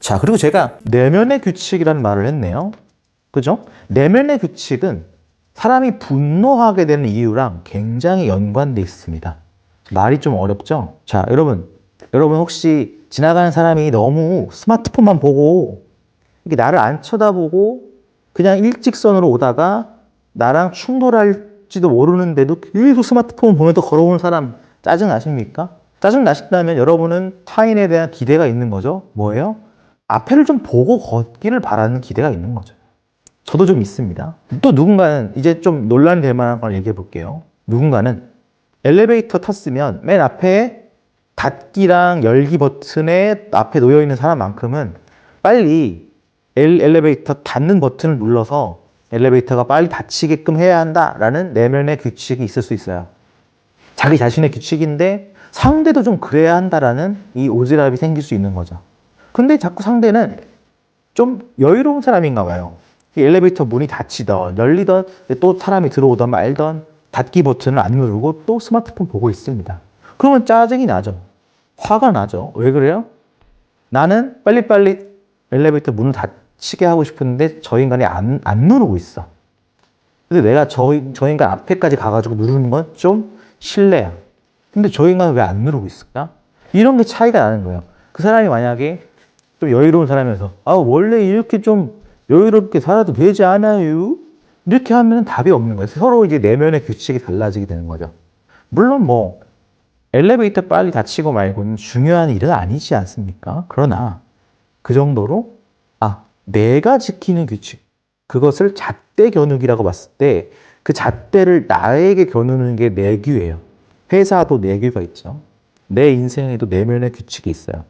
자, 그리고 제가 내면의 규칙이라는 말을 했네요. 그죠? 내면의 규칙은 사람이 분노하게 되는 이유랑 굉장히 연관돼 있습니다. 말이 좀 어렵죠? 자, 여러분 혹시 지나가는 사람이 너무 스마트폰만 보고 이렇게 나를 안 쳐다보고 그냥 일직선으로 오다가 나랑 충돌할지도 모르는데도 계속 스마트폰 보면서 걸어오는 사람 짜증 나십니까? 짜증 나신다면 여러분은 타인에 대한 기대가 있는 거죠. 뭐예요? 앞에를 좀 보고 걷기를 바라는 기대가 있는 거죠. 저도 좀 있습니다. 또 누군가는 이제 좀 논란이 될 만한 걸 얘기해 볼게요. 누군가는 엘리베이터 탔으면 맨 앞에 닫기랑 열기 버튼에 앞에 놓여 있는 사람만큼은 빨리 엘리베이터 닫는 버튼을 눌러서 엘리베이터가 빨리 닫히게끔 해야 한다라는 내면의 규칙이 있을 수 있어요. 자기 자신의 규칙인데 상대도 좀 그래야 한다라는 이 오지랖이 생길 수 있는 거죠. 근데 자꾸 상대는 좀 여유로운 사람인가 봐요. 엘리베이터 문이 닫히던 열리던 또 사람이 들어오던 말던 닫기 버튼을 안 누르고 또 스마트폰 보고 있습니다. 그러면 짜증이 나죠. 화가 나죠. 왜 그래요? 나는 빨리빨리 엘리베이터 문을 닫히게 하고 싶은데 저 인간이 안 누르고 있어. 근데 내가 저 인간 앞에까지 가가지고 누르는 건 좀 실례야. 근데 저 인간은 왜 안 누르고 있을까? 이런 게 차이가 나는 거예요. 그 사람이 만약에 좀 여유로운 사람이어서 원래 이렇게 좀 여유롭게 살아도 되지 않아요? 이렇게 하면 답이 없는 거예요. 서로 이제 내면의 규칙이 달라지게 되는 거죠. 물론 뭐 엘리베이터 빨리 닫히고 말고는 중요한 일은 아니지 않습니까? 그러나 그 정도로 내가 지키는 규칙, 그것을 잣대 겨누기라고 봤을 때 그 잣대를 나에게 겨누는 게 내규예요. 회사도 내규가 있죠. 내 인생에도 내면의 규칙이 있어요.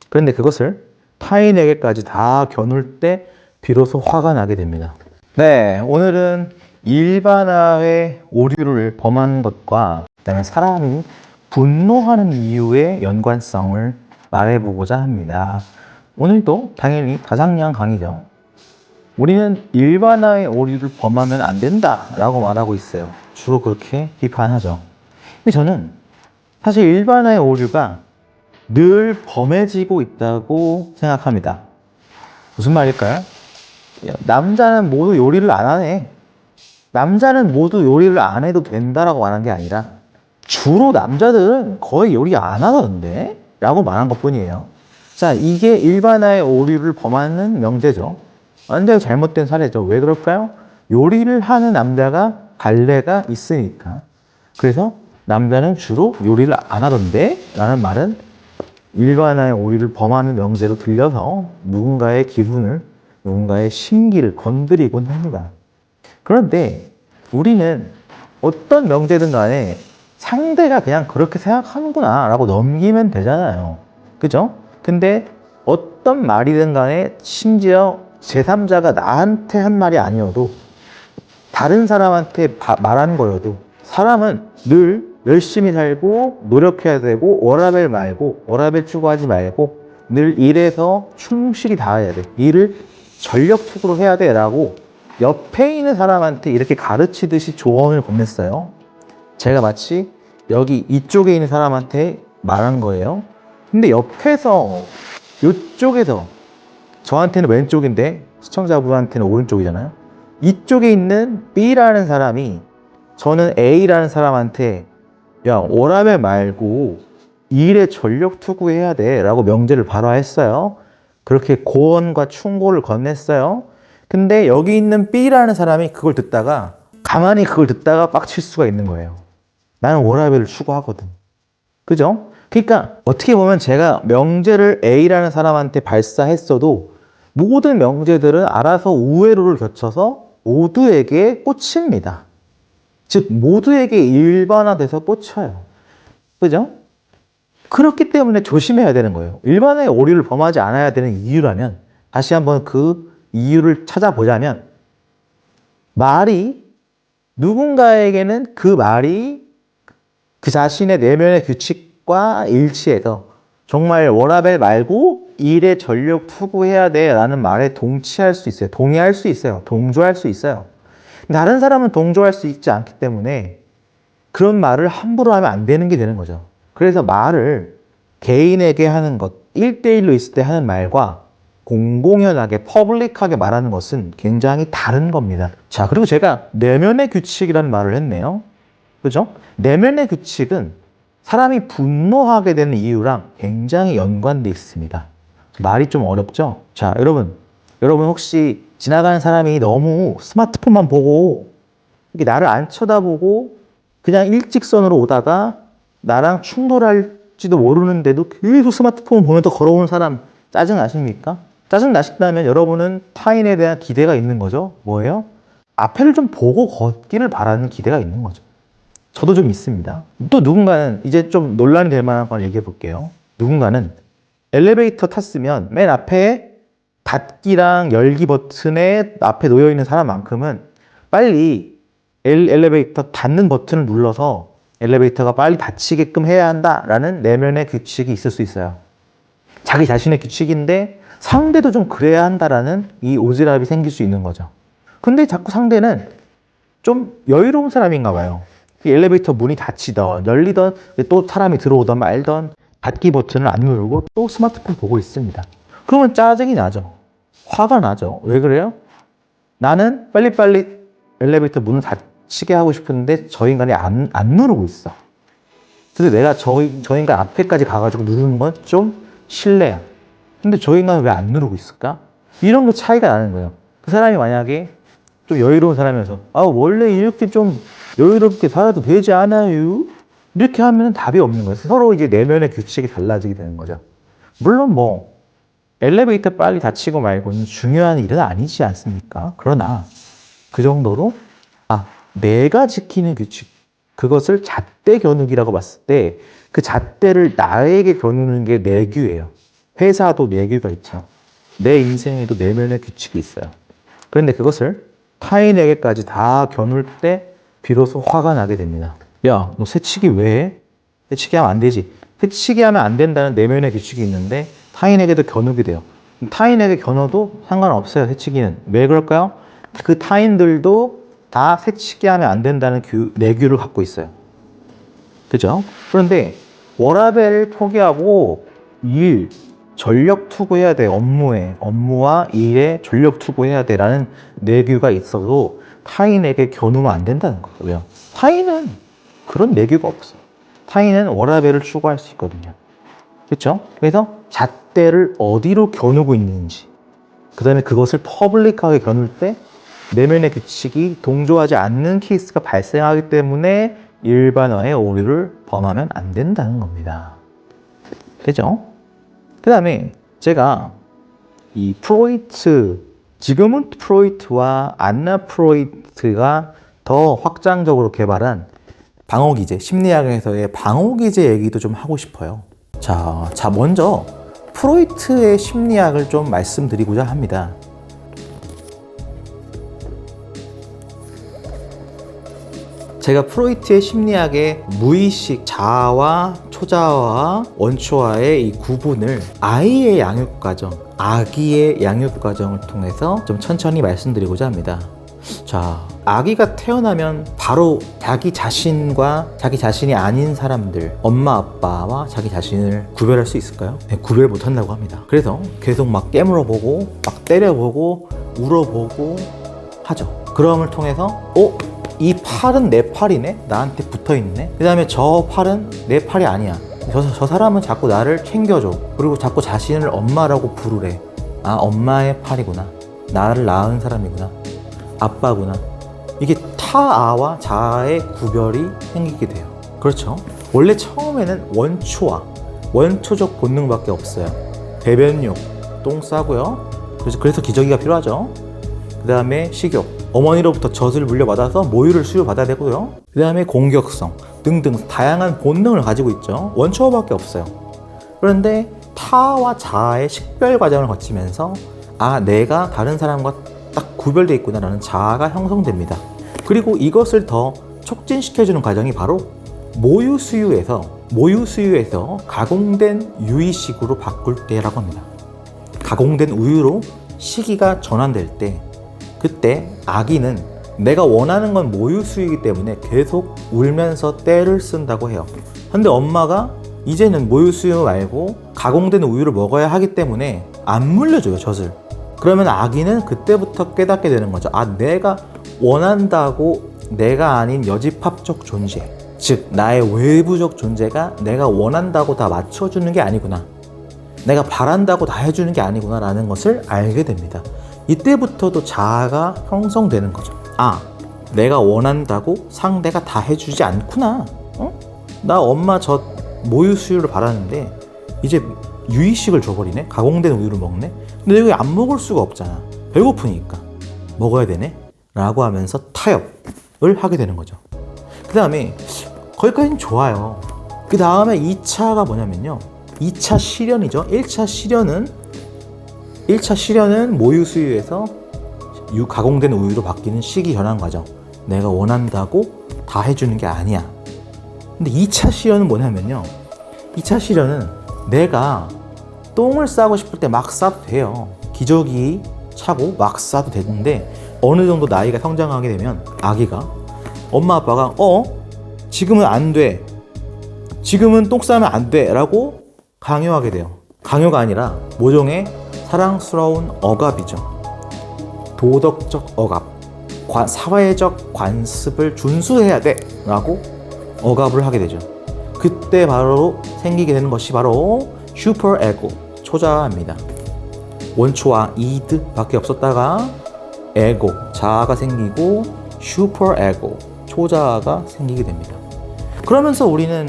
그런데 그것을 타인에게까지 다 겨눌 때 비로소 화가 나게 됩니다. 네, 오늘은 일반화의 오류를 범하는 것과 그다음에 사람이 분노하는 이유의 연관성을 말해보고자 합니다. 오늘도 당연히 다상이한 강의죠. 우리는 일반화의 오류를 범하면 안 된다라고 말하고 있어요. 주로 그렇게 비판하죠. 근데 저는 사실 일반화의 오류가 늘 범해지고 있다고 생각합니다. 무슨 말일까요? 남자는 모두 요리를 안 하네. 남자는 모두 요리를 안 해도 된다라고 말한 게 아니라 주로 남자들은 거의 요리 안 하던데? 라고 말한 것 뿐이에요. 자, 이게 일반화의 오류를 범하는 명제죠. 완전히 잘못된 사례죠. 왜 그럴까요? 요리를 하는 남자가 갈래가 있으니까. 그래서 남자는 주로 요리를 안 하던데? 라는 말은 일반화의 오류를 범하는 명제로 들려서 누군가의 기분을, 누군가의 심기를 건드리곤 합니다. 그런데 우리는 어떤 명제든 간에 상대가 그냥 그렇게 생각하는구나 라고 넘기면 되잖아요. 그죠? 근데 어떤 말이든 간에 심지어 제3자가 나한테 한 말이 아니어도 다른 사람한테 말한 거여도 사람은 늘 열심히 살고 노력해야 되고 워라밸 말고 워라밸 추구하지 말고 늘 일에서 충실히 다해야 돼. 일을 전력 투구로 해야 돼 라고 옆에 있는 사람한테 이렇게 가르치듯이 조언을 건넸어요. 제가 마치 여기 이쪽에 있는 사람한테 말한 거예요. 근데 옆에서 이쪽에서 저한테는 왼쪽인데 시청자분한테는 오른쪽이잖아요. 이쪽에 있는 B라는 사람이 저는 A라는 사람한테 야, 워라밸 말고 일에 전력 투구해야 돼 라고 명제를 발화했어요. 그렇게 고언과 충고를 건넸어요. 근데 여기 있는 B라는 사람이 그걸 듣다가 가만히 그걸 듣다가 빡칠 수가 있는 거예요. 나는 워라밸을 추구하거든. 그죠? 그러니까 어떻게 보면 제가 명제를 A라는 사람한테 발사했어도 모든 명제들은 알아서 우회로를 거쳐서 모두에게 꽂힙니다. 즉 모두에게 일반화돼서 꽂혀요. 그죠? 그렇기 때문에 조심해야 되는 거예요. 일반화의 오류를 범하지 않아야 되는 이유라면 다시 한번 그 이유를 찾아보자면 말이 누군가에게는 그 말이 그 자신의 내면의 규칙과 일치해서 정말 워라밸 말고 일에 전력 투구해야 돼 라는 말에 동치할 수 있어요. 동의할 수 있어요. 동조할 수 있어요. 다른 사람은 동조할 수 있지 않기 때문에 그런 말을 함부로 하면 안 되는 게 되는 거죠. 그래서 말을 개인에게 하는 것, 1대1로 있을 때 하는 말과 공공연하게 퍼블릭하게 말하는 것은 굉장히 다른 겁니다. 자, 그리고 제가 내면의 규칙이라는 말을 했네요. 그죠? 내면의 규칙은 사람이 분노하게 되는 이유랑 굉장히 연관되어 있습니다. 말이 좀 어렵죠? 자, 여러분 혹시 지나가는 사람이 너무 스마트폰만 보고 이렇게 나를 안 쳐다보고 그냥 일직선으로 오다가 나랑 충돌할지도 모르는데도 계속 스마트폰 보면서 걸어오는 사람 짜증 나십니까? 짜증 나신다면 여러분은 타인에 대한 기대가 있는 거죠. 뭐예요? 앞에를 좀 보고 걷기를 바라는 기대가 있는 거죠. 저도 좀 있습니다. 또 누군가는 이제 좀 논란이 될 만한 걸 얘기해 볼게요. 누군가는 엘리베이터 탔으면 맨 앞에 닫기랑 열기 버튼에 앞에 놓여 있는 사람만큼은 빨리 엘리베이터 닫는 버튼을 눌러서 엘리베이터가 빨리 닫히게끔 해야 한다라는 내면의 규칙이 있을 수 있어요. 자기 자신의 규칙인데 상대도 좀 그래야 한다라는 이 오지랖이 생길 수 있는 거죠. 근데 자꾸 상대는 좀 여유로운 사람인가 봐요. 엘리베이터 문이 닫히던 열리던 또 사람이 들어오던 말던 닫기 버튼을 안 누르고 또 스마트폰 보고 있습니다. 그러면 짜증이 나죠. 화가 나죠. 왜 그래요? 나는 빨리빨리 엘리베이터 문을 닫히게 하고 싶은데 저 인간이 안 누르고 있어. 근데 내가 저 인간 앞에까지 가가지고 누르는 건 좀 실례야. 근데 저 인간은 왜 안 누르고 있을까? 이런 거 차이가 나는 거예요. 그 사람이 만약에 좀 여유로운 사람이어서 원래 이렇게 좀 여유롭게 살아도 되지 않아요? 이렇게 하면 답이 없는 거예요. 서로 이제 내면의 규칙이 달라지게 되는 거죠. 물론 뭐 엘리베이터 빨리 닫히고 말고는 중요한 일은 아니지 않습니까? 그러나 그 정도로 내가 지키는 규칙, 그것을 잣대 겨누기라고 봤을 때 그 잣대를 나에게 겨누는 게 내규예요. 회사도 내규가 있죠. 내 인생에도 내면의 규칙이 있어요. 그런데 그것을 타인에게까지 다 겨눌 때 비로소 화가 나게 됩니다. 야, 너 새치기 왜 해? 새치기 하면 안 되지. 새치기 하면 안 된다는 내면의 규칙이 있는데 타인에게도 겨누게 돼요. 타인에게 겨눠도 상관없어요, 새치기는. 왜 그럴까요? 그 타인들도 다 새치기 하면 안 된다는 내규를 갖고 있어요. 그죠? 그런데 워라밸을 포기하고 전력 투구해야 돼. 업무와 일에 전력 투구해야 돼라는 내규가 있어도 타인에게 겨누면 안 된다는 거예요. 왜요? 타인은 그런 내규가 없어. 타인은 워라밸을 추구할 수 있거든요. 그렇죠? 그래서 잣대를 어디로 겨누고 있는지, 그 다음에 그것을 퍼블릭하게 겨눌 때 내면의 규칙이 동조하지 않는 케이스가 발생하기 때문에 일반화의 오류를 범하면 안 된다는 겁니다. 그죠? 그 다음에 제가 이 지금은 프로이트와 안나 프로이트가 더 확장적으로 개발한 방어기제, 심리학에서의 방어기제 얘기도 좀 하고 싶어요. 자, 먼저 프로이트의 심리학을 좀 말씀드리고자 합니다. 제가 프로이트의 심리학의 무의식 자아와 초자아와 원초아의 이 구분을 아이의 양육 과정, 아기의 양육 과정을 통해서 좀 천천히 말씀드리고자 합니다. 자, 아기가 태어나면 바로 자기 자신과 자기 자신이 아닌 사람들, 엄마 아빠와 자기 자신을 구별할 수 있을까요? 네, 구별 못한다고 합니다. 그래서 계속 막 깨물어보고 막 때려보고 울어보고 하죠. 그럼을 통해서 이 팔은 내 팔이네? 나한테 붙어있네? 그 다음에 저 팔은 내 팔이 아니야. 저 사람은 자꾸 나를 챙겨줘. 그리고 자꾸 자신을 엄마라고 부르래. 엄마의 팔이구나. 나를 낳은 사람이구나. 아빠구나. 이게 타아와 자아의 구별이 생기게 돼요. 그렇죠? 원래 처음에는 원초적 본능밖에 없어요. 배변욕, 똥 싸고요. 그래서 기저귀가 필요하죠. 그 다음에 식욕, 어머니로부터 젖을 물려받아서 모유를 수유받아야 되고요. 그 다음에 공격성 등등 다양한 본능을 가지고 있죠. 원초밖에 없어요. 그런데 타와 자아의 식별 과정을 거치면서 내가 다른 사람과 딱 구별되어 있구나 라는 자아가 형성됩니다. 그리고 이것을 더 촉진시켜주는 과정이 바로 모유 수유에서 가공된 유의식으로 바꿀 때라고 합니다. 가공된 우유로 식이가 전환될 때, 그때 아기는 내가 원하는 건 모유 수유이기 때문에 계속 울면서 떼를 쓴다고 해요. 근데 엄마가 이제는 모유 수유 말고 가공된 우유를 먹어야 하기 때문에 안 물려줘요, 젖을. 그러면 아기는 그때부터 깨닫게 되는 거죠. 아, 내가 원한다고 내가 아닌 여집합적 존재, 즉 나의 외부적 존재가 내가 원한다고 다 맞춰주는 게 아니구나, 내가 바란다고 다 해주는 게 아니구나 라는 것을 알게 됩니다. 이때부터도 자아가 형성되는 거죠. 아, 내가 원한다고 상대가 다 해주지 않구나. 나 엄마 저 모유 수유를 바라는데 이제 유이식을 줘버리네? 가공된 우유를 먹네? 근데 이거 안 먹을 수가 없잖아. 배고프니까 먹어야 되네? 라고 하면서 타협을 하게 되는 거죠. 그 다음에 거기까지는 좋아요. 그 다음에 2차가 뭐냐면요, 2차 실현이죠. 1차 실현은 모유 수유에서 가공된 우유로 바뀌는 식이 변한 과정. 내가 원한다고 다 해주는 게 아니야. 근데 2차 실현은 뭐냐면요, 2차 실현은 내가 똥을 싸고 싶을 때 막 싸도 돼요. 기저귀 차고 막 싸도 되는데 어느 정도 나이가 성장하게 되면 아기가, 엄마 아빠가 지금은 안 돼, 지금은 똥 싸면 안 돼 라고 강요하게 돼요. 강요가 아니라 모종의 사랑스러운 억압이죠. 도덕적 억압, 사회적 관습을 준수해야 돼 라고 억압을 하게 되죠. 그때 바로 생기게 되는 것이 바로 슈퍼 에고, 초자아입니다. 원초와 이드 밖에 없었다가 에고, 자아가 생기고 슈퍼 에고, 초자아가 생기게 됩니다. 그러면서 우리는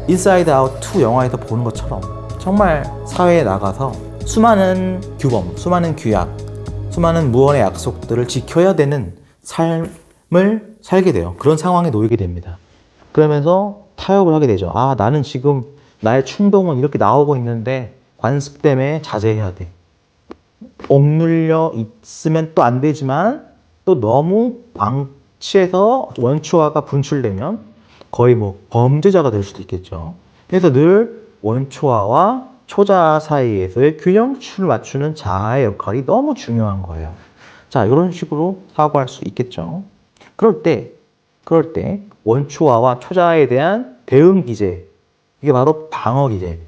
인사이드 아웃 2 영화에서 보는 것처럼 정말 사회에 나가서 수많은 규범, 수많은 규약, 수많은 무언의 약속들을 지켜야 되는 삶을 살게 돼요. 그런 상황에 놓이게 됩니다. 그러면서 타협을 하게 되죠. 아, 나는 지금 나의 충동은 이렇게 나오고 있는데 관습 때문에 자제해야 돼. 억눌려 있으면 또 안 되지만 또 너무 방치해서 원초아가 분출되면 거의 뭐 범죄자가 될 수도 있겠죠. 그래서 늘 원초아와 초자아 사이에서의 균형추를 맞추는 자아의 역할이 너무 중요한 거예요. 자, 이런 식으로 사고할 수 있겠죠. 그럴 때 원초아와 초자아에 대한 대응 기제, 이게 바로 방어 기제,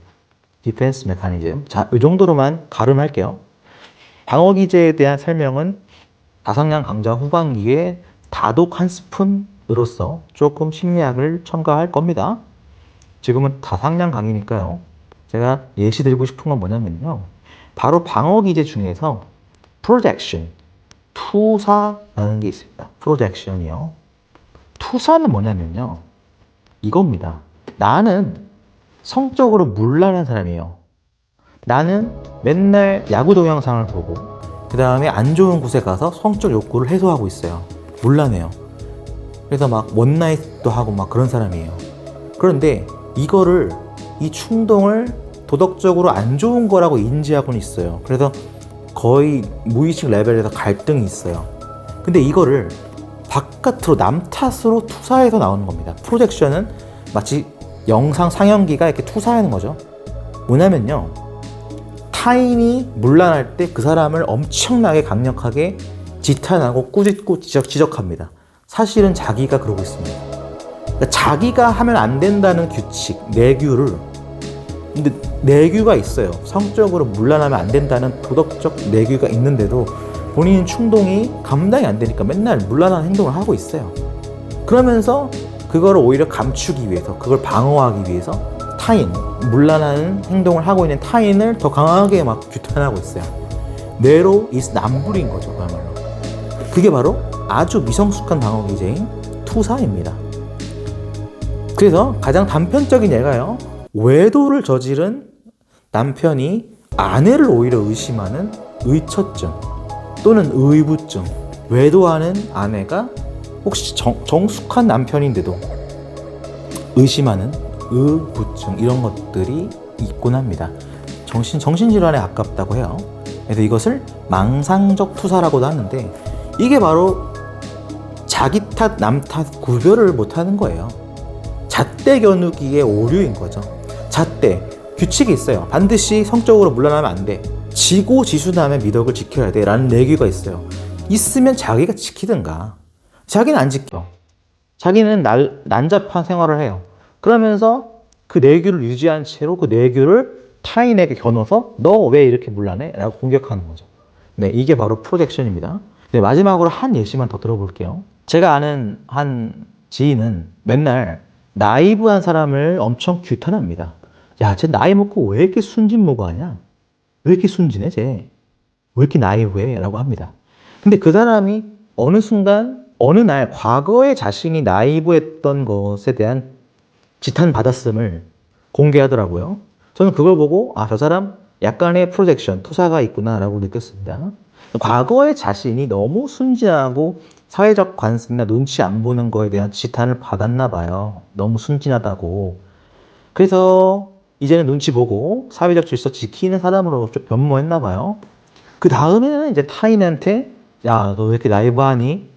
디펜스 메커니즘. 자, 이 정도로만 가름할게요. 방어 기제에 대한 설명은 다상양 강좌 후반기에 다독 한 스푼으로서 조금 심리학을 첨가할 겁니다. 지금은 다상양 강의니까요. 제가 예시 드리고 싶은 건 뭐냐면요, 바로 방어 기제 중에서 projection, 투사라는 게 있습니다. projection이요. 투사는 뭐냐면요, 이겁니다. 나는 성적으로 문란한 사람이에요. 나는 맨날 야구 동영상을 보고 그 다음에 안 좋은 곳에 가서 성적 욕구를 해소하고 있어요. 문란해요. 그래서 막 원나잇도 하고 막 그런 사람이에요. 그런데 이 충동을 도덕적으로 안 좋은 거라고 인지하고는 있어요. 그래서 거의 무의식 레벨에서 갈등이 있어요. 근데 이거를 바깥으로 남 탓으로 투사해서 나오는 겁니다. 프로젝션은 마치 영상 상영기가 이렇게 투사하는 거죠. 뭐냐면요, 타인이 문란할 때 그 사람을 엄청나게 강력하게 지탄하고 꾸짖고 지적합니다. 사실은 자기가 그러고 있습니다. 그러니까 자기가 하면 안 된다는 규칙, 근데 내규가 있어요. 성적으로 문란하면 안 된다는 도덕적 내규가 있는데도 본인 충동이 감당이 안 되니까 맨날 문란한 행동을 하고 있어요. 그러면서 그거를 오히려 감추기 위해서, 그걸 방어하기 위해서 문란한 행동을 하고 있는 타인을 더 강하게 막 규탄하고 있어요. 뇌로 남불인 거죠, 그야말로. 그게 바로 아주 미성숙한 방어 기제인 투사입니다. 그래서 가장 단편적인 예가요, 외도를 저지른 남편이 아내를 오히려 의심하는 의처증 또는 의부증. 외도하는 아내가 혹시 정숙한 남편인데도 의심하는 의부증, 이런 것들이 있곤 합니다. 정신질환에 가깝다고 해요. 그래서 이것을 망상적 투사라고도 하는데, 이게 바로 자기 탓, 남 탓 구별을 못하는 거예요. 잣대 겨누기의 오류인 거죠. 잣대, 규칙이 있어요. 반드시 성적으로 문란하면 안 돼. 지고지순함의 미덕을 지켜야 돼 라는 내규가 있어요. 있으면 자기가 지키든가. 자기는 안 지켜. 자기는 난잡한 생활을 해요. 그러면서 그 내규를 유지한 채로 그 내규를 타인에게 겨눠서 너 왜 이렇게 물란해? 라고 공격하는 거죠. 네, 이게 바로 프로젝션입니다. 네, 마지막으로 한 예시만 더 들어볼게요. 제가 아는 한 지인은 맨날 나이브한 사람을 엄청 규탄합니다. 야, 쟤 나이 먹고 왜 이렇게 순진무구하냐? 왜 이렇게 순진해, 쟤? 왜 이렇게 나이브해? 라고 합니다. 근데 그 사람이 어느 순간, 어느 날 과거에 자신이 나이브했던 것에 대한 지탄받았음을 공개하더라고요. 저는 그걸 보고, 아, 저 사람 약간의 프로젝션, 투사가 있구나라고 느꼈습니다. 과거의 자신이 너무 순진하고 사회적 관습이나 눈치 안 보는 거에 대한 지탄을 받았나 봐요. 너무 순진하다고. 그래서 이제는 눈치 보고 사회적 질서 지키는 사람으로 좀 변모했나 봐요. 그 다음에는 이제 타인한테 야, 너 왜 이렇게 라이브하니?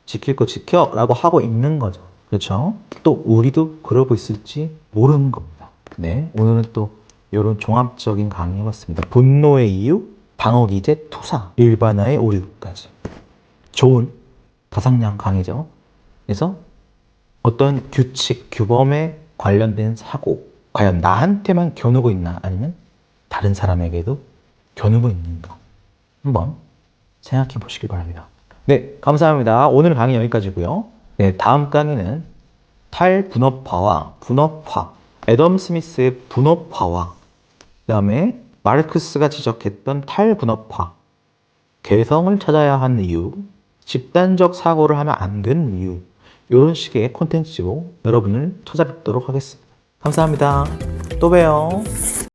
지킬 거 지켜 라고 하고 있는 거죠. 그렇죠? 또 우리도 그러고 있을지 모르는 겁니다. 네, 오늘은 또 이런 종합적인 강의 해봤습니다. 분노의 이유, 방어 기제, 투사, 일반화의 오류까지. 좋은 다상량 강의죠. 그래서 어떤 규칙, 규범에 관련된 사고, 과연 나한테만 겨누고 있나? 아니면 다른 사람에게도 겨누고 있는가? 한번 생각해 보시길 바랍니다. 네, 감사합니다. 오늘 강의 여기까지고요. 네, 다음 강의는 탈분업화와 분업화, 애덤 스미스의 분업화와 그 다음에 마르크스가 지적했던 탈분업화, 개성을 찾아야 하는 이유, 집단적 사고를 하면 안 되는 이유, 이런 식의 콘텐츠로 여러분을 찾아뵙도록 하겠습니다. 감사합니다. 또 봬요.